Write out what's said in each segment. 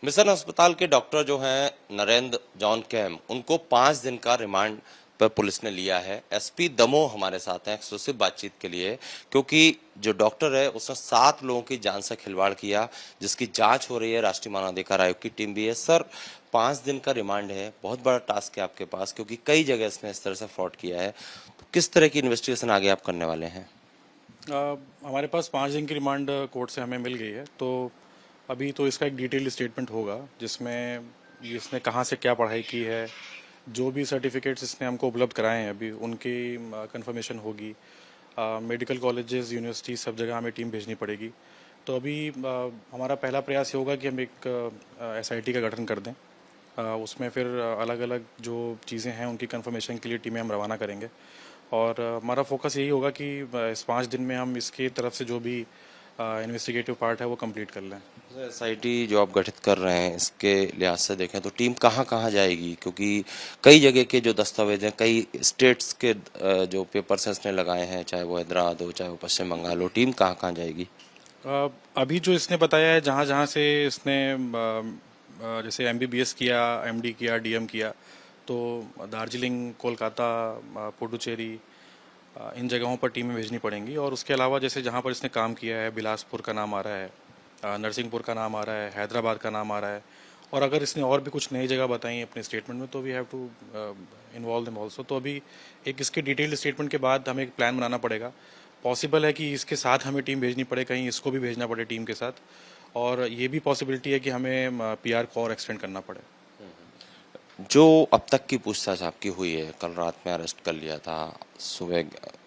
Mission अस्पताल के doctor जो हैं नरेंद्र जॉन कैम, उनको 5 दिन का रिमांड पर पुलिस ने लिया है। एसपी दमोह हमारे साथ हैं एक्सक्लूसिव बातचीत के लिए, क्योंकि जो डॉक्टर है उसने 7 लोगों की जान से खिलवाड़ किया, जिसकी जांच हो रही है। राष्ट्रीय मानवाधिकार आयोग की टीम भी है। सर, 5 दिन का रिमांड है, बहुत बड़ा टास्क है आपके पास, क्योंकि कई जगह इसने इस तरह से फ्रॉड किया है। तो किस तरह की इन्वेस्टिगेशन आगे आप करने वाले हैं? हमारे पास 5 दिन की रिमांड कोर्ट से हमें मिल गई है। तो अभी तो इसका एक डिटेल स्टेटमेंट होगा जिसमें इसने कहाँ से क्या पढ़ाई की है, जो भी सर्टिफिकेट्स इसने हमको उपलब्ध कराए हैं अभी उनकी कंफर्मेशन होगी। मेडिकल कॉलेजेस, यूनिवर्सिटी, सब जगह हमें टीम भेजनी पड़ेगी। तो अभी हमारा पहला प्रयास ये होगा कि हम एक एसआईटी का गठन कर दें। उसमें फिर अलग अलग जो चीज़ें हैं उनकी कंफर्मेशन के लिए टीमें हम रवाना करेंगे। और हमारा फोकस यही होगा कि इस 5 दिन में हम इसकी तरफ से जो भी इन्वेस्टिगेटिव पार्ट है वो कंप्लीट कर लें। एसआईटी जो आप गठित कर रहे हैं, इसके लिहाज से देखें तो टीम कहाँ कहाँ जाएगी? क्योंकि कई जगह के जो दस्तावेज हैं, कई स्टेट्स के जो पेपर्स हैं इसने लगाए हैं, चाहे वो हैदराबाद हो, चाहे वो पश्चिम बंगाल हो, टीम कहाँ कहाँ जाएगी? अभी जो इसने बताया है जहाँ जहाँ से इसने जैसे एमबीबीएस किया, एमडी किया, डीएम किया, तो दार्जिलिंग, कोलकाता, पुडुचेरी, इन जगहों पर टीमें भेजनी पड़ेंगी। और उसके अलावा जैसे जहाँ पर इसने काम किया है, बिलासपुर का नाम आ रहा है, नरसिंहपुर का नाम आ रहा है, हैदराबाद का नाम आ रहा है। और अगर इसने और भी कुछ नई जगह बताई अपने स्टेटमेंट में तो we have to involve them also. तो अभी एक इसके डिटेल्ड स्टेटमेंट के बाद हमें एक प्लान बनाना पड़ेगा। पॉसिबल है कि इसके साथ हमें टीम भेजनी पड़े, कहीं इसको भी भेजना पड़े टीम के साथ। और ये भी पॉसिबिलिटी है कि हमें पीआर को और एक्सटेंड करना पड़े। जो अब तक की पूछताछ आपकी हुई है, कल रात में अरेस्ट कर लिया था, सुबह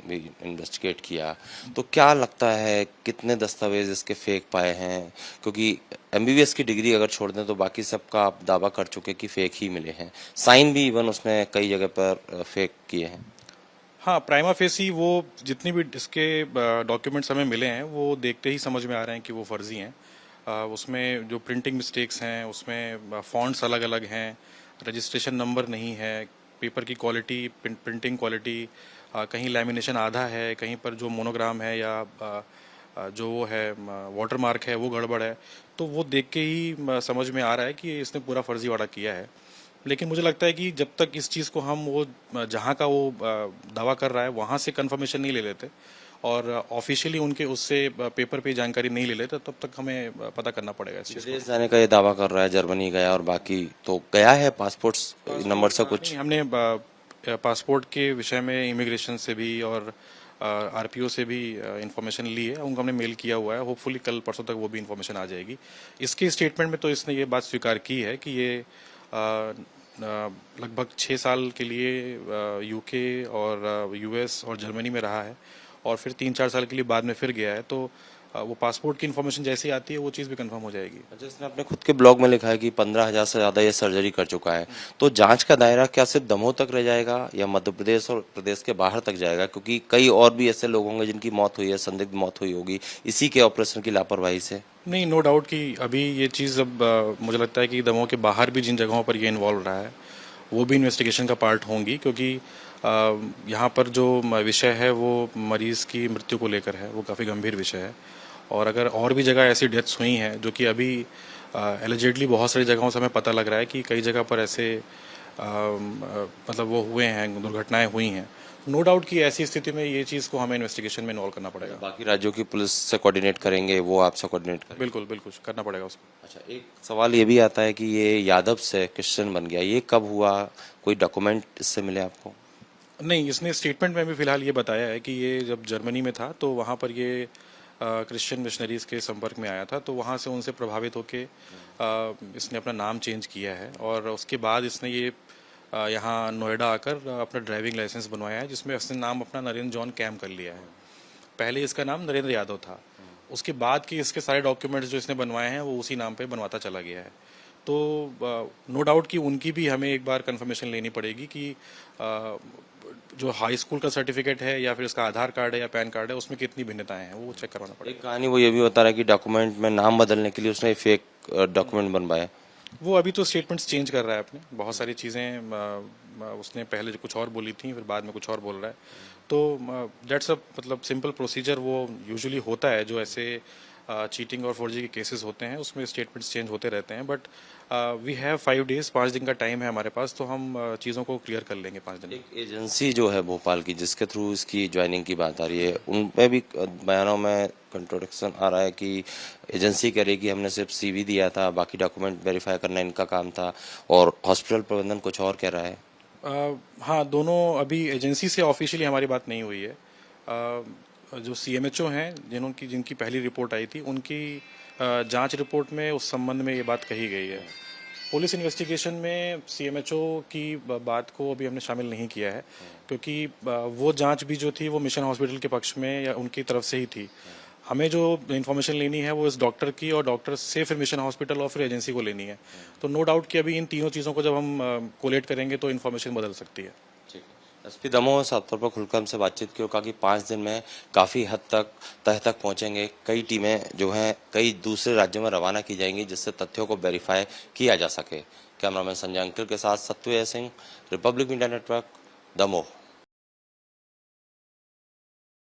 भी इन्वेस्टिगेट किया, तो क्या लगता है कितने दस्तावेज इसके फेक पाए हैं? क्योंकि एमबीबीएस की डिग्री अगर छोड़ दें तो बाकी सबका आप दावा कर चुके कि फेक ही मिले हैं। साइन भी इवन उसने कई जगह पर फेक किए हैं। हाँ, प्राइमा फेसी वो जितनी भी इसके डॉक्यूमेंट्स हमें मिले हैं वो देखते ही समझ में आ रहे हैं कि वो फर्जी हैं। उसमें जो प्रिंटिंग मिस्टेक्स हैं, उसमें फॉन्ट्स अलग अलग हैं, रजिस्ट्रेशन नंबर नहीं है, पेपर की क्वालिटी, प्रिंटिंग क्वालिटी, कहीं लैमिनेशन आधा है, कहीं पर जो मोनोग्राम है या जो वो है वाटर मार्क है वो गड़बड़ है। तो वो देख के ही समझ में आ रहा है कि इसने पूरा फर्जीवाड़ा किया है। लेकिन मुझे लगता है कि जब तक इस चीज़ को हम वो जहाँ का वो दावा कर रहा है वहाँ से कंफर्मेशन नहीं ले लेते और ऑफिशियली उनके उससे पेपर पे जानकारी नहीं ले लेते, तब तक हमें पता करना पड़ेगा इस चीज़ को। विदेश जाने का ये दावा कर रहा है, जर्मनी गया और बाकी तो गया है पासपोर्ट्स नंबर से कुछ। नहीं, हमने पासपोर्ट के विषय में इमिग्रेशन से भी और आरपीओ से भी इंफॉर्मेशन ली है, उनको हमने मेल किया हुआ है। होपफुली कल परसों तक वो भी इंफॉर्मेशन आ जाएगी। इसके स्टेटमेंट में तो इसने ये बात स्वीकार की है कि ये लगभग 6 साल के लिए यूके और यूएस और जर्मनी में रहा है और फिर 3-4 साल के लिए बाद में फिर गया है। तो वो पासपोर्ट की इन्फॉर्मेशन जैसी आती है वो चीज़ भी कंफर्म हो जाएगी। अच्छा, इसने अपने खुद के ब्लॉग में लिखा है कि 15,000 से ज्यादा ये सर्जरी कर चुका है। तो जांच का दायरा क्या सिर्फ दमोह तक रह जाएगा या मध्य प्रदेश और प्रदेश के बाहर तक जाएगा? क्योंकि कई और भी ऐसे लोग होंगे जिनकी मौत हुई है, संदिग्ध मौत हुई होगी इसी के ऑपरेशन की लापरवाही से। नहीं, नो डाउट कि अभी ये चीज़ अब मुझे लगता है कि दमोह के बाहर भी जिन जगहों पर ये इन्वॉल्व रहा है वो भी इन्वेस्टिगेशन का पार्ट होंगी। क्योंकि यहाँ पर जो विषय है वो मरीज़ की मृत्यु को लेकर है, वो काफ़ी गंभीर विषय है। और अगर और भी जगह ऐसी डेथ्स हुई हैं जो कि अभी एलिजेडली बहुत सारी जगहों से हमें पता लग रहा है कि कई जगह पर ऐसे मतलब वो हुए हैं, दुर्घटनाएं हुई हैं। नो डाउट कि ऐसी स्थिति में ये चीज़ को हमें इन्वेस्टिगेशन में इन्वॉल्व करना पड़ेगा। बाकी राज्यों की पुलिस से कोऑर्डिनेट करेंगे, वो आपसे कोऑर्डिनेट करेंगे? बिल्कुल बिल्कुल करना पड़ेगा उसको। अच्छा, एक सवाल ये भी आता है कि ये यादव से क्रिश्चियन बन गया, ये कब हुआ? कोई डॉक्यूमेंट इससे मिले आपको? नहीं, इसने स्टेटमेंट में भी फिलहाल ये बताया है कि ये जब जर्मनी में था तो वहाँ पर ये क्रिश्चियन मिशनरीज के संपर्क में आया था, तो वहाँ से उनसे प्रभावित होके इसने अपना नाम चेंज किया है। और उसके बाद इसने ये यहाँ नोएडा आकर अपना ड्राइविंग लाइसेंस बनवाया है जिसमें इसने नाम अपना नरेंद्र जॉन कैम कर लिया है। पहले इसका नाम नरेंद्र यादव था। उसके बाद के इसके सारे डॉक्यूमेंट्स जो इसने बनवाए हैं वो उसी नाम पे बनवाता चला गया है। तो नो डाउट कि उनकी भी हमें एक बार कंफर्मेशन लेनी पड़ेगी कि जो हाई स्कूल का सर्टिफिकेट है या फिर इसका आधार कार्ड है या पैन कार्ड है उसमें कितनी भिन्नताएं हैं वो चेक करवाना एक पड़ेगा। कहानी वो ये भी बता रहा है कि डॉक्यूमेंट में नाम बदलने के लिए उसने फेक डॉक्यूमेंट बनवाए। वो अभी तो स्टेटमेंट्स चेंज कर रहा है अपने, बहुत सारी चीज़ें उसने पहले जो कुछ और बोली थी फिर बाद में कुछ और बोल रहा है। तो दैट्स अ मतलब सिंपल प्रोसीजर वो यूजुअली होता है जो ऐसे चीटिंग और फर्जी के केसेस होते हैं, उसमें स्टेटमेंट्स चेंज होते रहते हैं, बट वी हैव 5 डेज, 5 दिन का टाइम है हमारे पास, तो हम चीज़ों को क्लियर कर लेंगे 5 दिन में। एक एजेंसी जो है भोपाल की जिसके थ्रू इसकी ज्वाइनिंग की बात आ रही है, उनमें भी बयानों में कंट्रोडिक्शन आ रहा है कि एजेंसी कह रही है कि हमने सिर्फ सीवी दिया था, बाकी डॉक्यूमेंट वेरीफाई करना इनका काम था, और हॉस्पिटल प्रबंधन कुछ और कह रहा है। हाँ, दोनों अभी एजेंसी से ऑफिशियली हमारी बात नहीं हुई है। जो सीएमएचओ हैं जिनकी पहली रिपोर्ट आई थी, उनकी जांच रिपोर्ट में उस संबंध में ये बात कही गई है। पुलिस इन्वेस्टिगेशन में सीएमएचओ की बात को अभी हमने शामिल नहीं किया है, क्योंकि वो जांच भी जो थी वो मिशन हॉस्पिटल के पक्ष में या उनकी तरफ से ही थी। हमें जो इन्फॉर्मेशन लेनी है वो इस डॉक्टर की, और डॉक्टर से फिर मिशन हॉस्पिटल और फिर एजेंसी को लेनी है। तो नो डाउट कि अभी इन तीनों चीज़ों को जब हम कोलेट करेंगे तो इन्फॉर्मेशन बदल सकती है। ठीक है। एसपी दमोह साफ तौर पर खुलकर हमसे बातचीत की और कहा कि 5 दिन में काफ़ी हद तक तह तक पहुंचेंगे। कई टीमें जो हैं कई दूसरे राज्यों में रवाना की जाएंगी जिससे तथ्यों को वेरीफाई किया जा सके। कैमरामैन संजय अंकिल के साथ Satyaved Singh, Republic Media Network, Damoh.